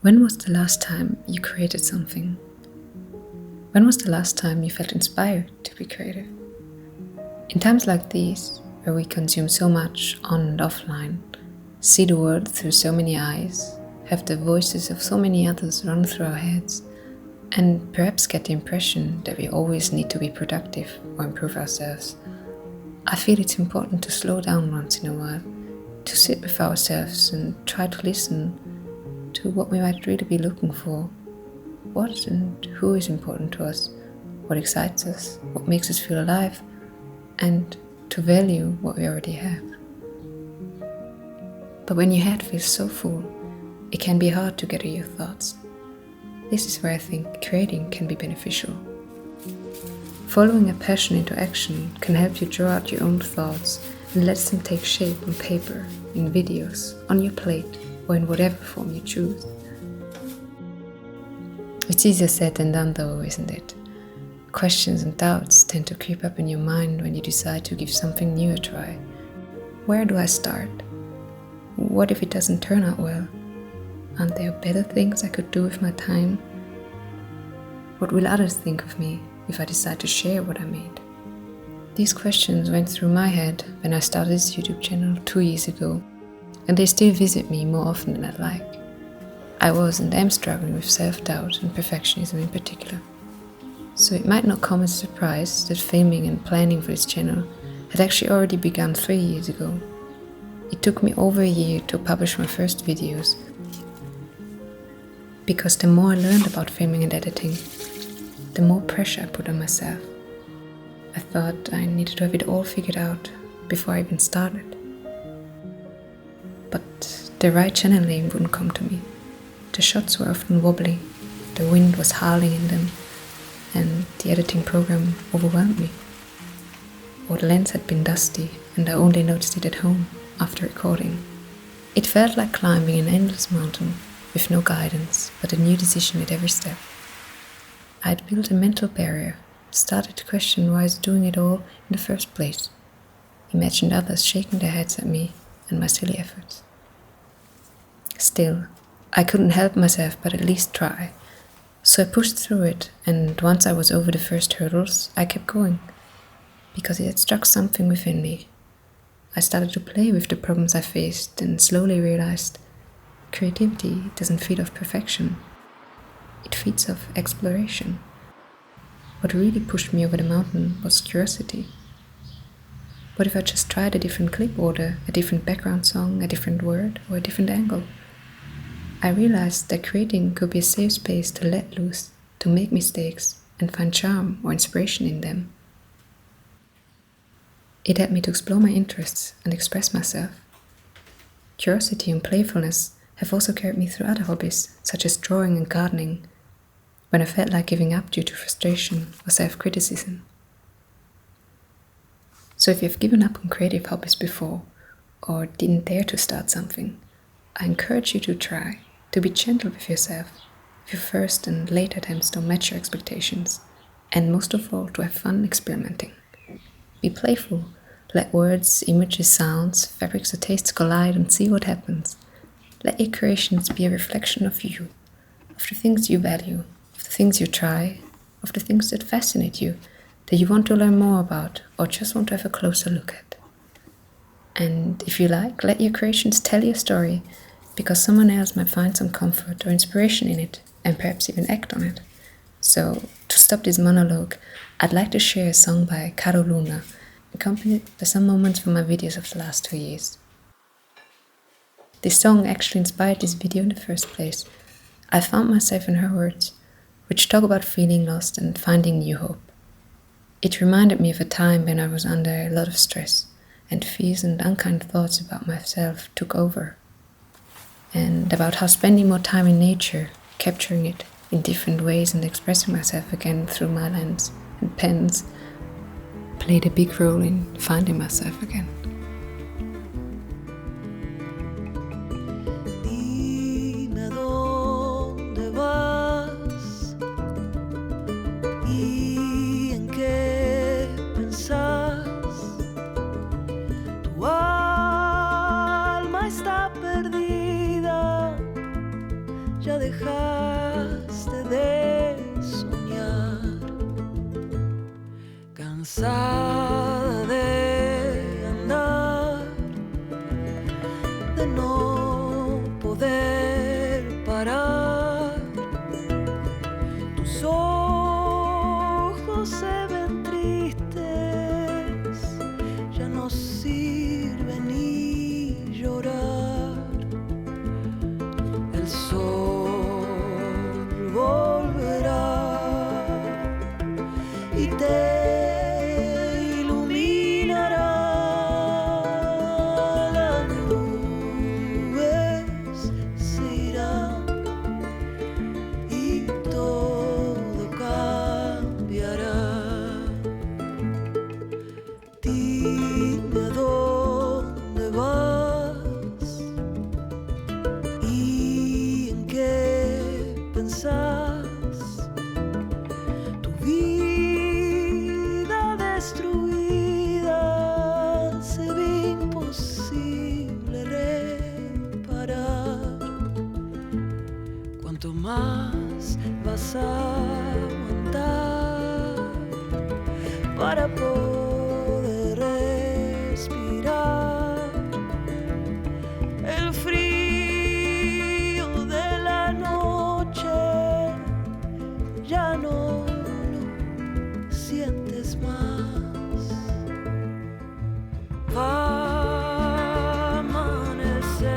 When was the last time you created something? When was the last time you felt inspired to be creative? In times like these, where we consume so much on and offline, see the world through so many eyes, have the voices of so many others run through our heads, and perhaps get the impression that we always need to be productive or improve ourselves, I feel it's important to slow down once in a while, to sit with ourselves and try to listen to what we might really be looking for. What and who is important to us, what excites us, what makes us feel alive, and to value what we already have. But when your head feels so full, it can be hard to gather your thoughts. This is where I think creating can be beneficial. Following a passion into action can help you draw out your own thoughts and let them take shape on paper, in videos, on your plate, or in whatever form you choose. It's easier said than done though, isn't it? Questions and doubts tend to creep up in your mind when you decide to give something new a try. Where do I start? What if it doesn't turn out well? Aren't there better things I could do with my time? What will others think of me if I decide to share what I made? These questions went through my head when I started this YouTube channel 2 years ago, and they still visit me more often than I'd like. I was and am struggling with self-doubt and perfectionism in particular. So it might not come as a surprise that filming and planning for this channel had actually already begun 3 years ago. It took me over a year to publish my first videos, because the more I learned about filming and editing, the more pressure I put on myself. I thought I needed to have it all figured out before I even started. But the right channel name wouldn't come to me. The shots were often wobbly, the wind was howling in them, and the editing program overwhelmed me. Or the lens had been dusty, and I only noticed it at home after recording. It felt like climbing an endless mountain with no guidance, but a new decision at every step. I had built a mental barrier, started to question why I was doing it all in the first place, imagined others shaking their heads at me and my silly efforts. Still, I couldn't help myself but at least try, so I pushed through it, and once I was over the first hurdles, I kept going, because it had struck something within me. I started to play with the problems I faced and slowly realized creativity doesn't feed off perfection, it feeds off exploration. What really pushed me over the mountain was curiosity. What if I just tried a different clip order, a different background song, a different word, or a different angle? I realized that creating could be a safe space to let loose, to make mistakes, and find charm or inspiration in them. It helped me to explore my interests and express myself. Curiosity and playfulness have also carried me through other hobbies, such as drawing and gardening, when I felt like giving up due to frustration or self-criticism. So if you've given up on creative hobbies before, or didn't dare to start something, I encourage you to try, to be gentle with yourself, if your first and late attempts don't match your expectations, and most of all, to have fun experimenting. Be playful, let words, images, sounds, fabrics or tastes collide and see what happens. Let your creations be a reflection of you, of the things you value, of the things you try, of the things that fascinate you, that you want to learn more about or just want to have a closer look at. And if you like, let your creations tell your story, because someone else might find some comfort or inspiration in it and perhaps even act on it. So, to stop this monologue, I'd like to share a song by Caro, accompanied by some moments from my videos of the last 2 years. This song actually inspired this video in the first place. I found myself in her words, which talk about feeling lost and finding new hope. It reminded me of a time when I was under a lot of stress, and fears and unkind thoughts about myself took over, and about how spending more time in nature, capturing it in different ways and expressing myself again through my lens and pens, played a big role in finding myself again. Dime dónde vas y en qué pensás. Tu alma está perdida, ya dejaste de soñar, cansada de andar, de no poder parar. Tus ojos se ven tristes, ya no sirve ni llorar. El sol volverá y te iluminará. Las nubes se irán y todo cambiará. Dime a dónde vas y en qué pensás. Tu vida destruida se ve imposible reparar. Cuanto más vas a aguantar para poder respirar el frío de la noche, ya no lo sientes más. Va a amanecer,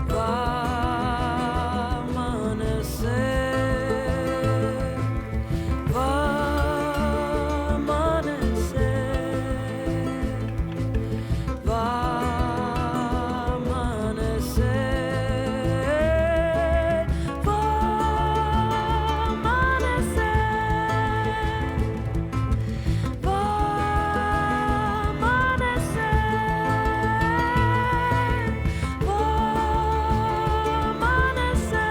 va a amanecer, va a amanecer, va a amanecer, va a amanecer, va a amanecer, va a amanecer,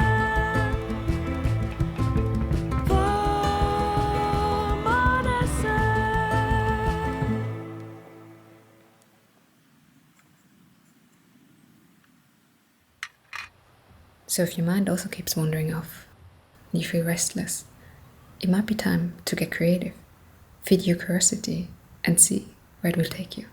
va a amanecer. So if your mind also keeps wandering off, and you feel restless, it might be time to get creative, feed your curiosity, and see where it will take you.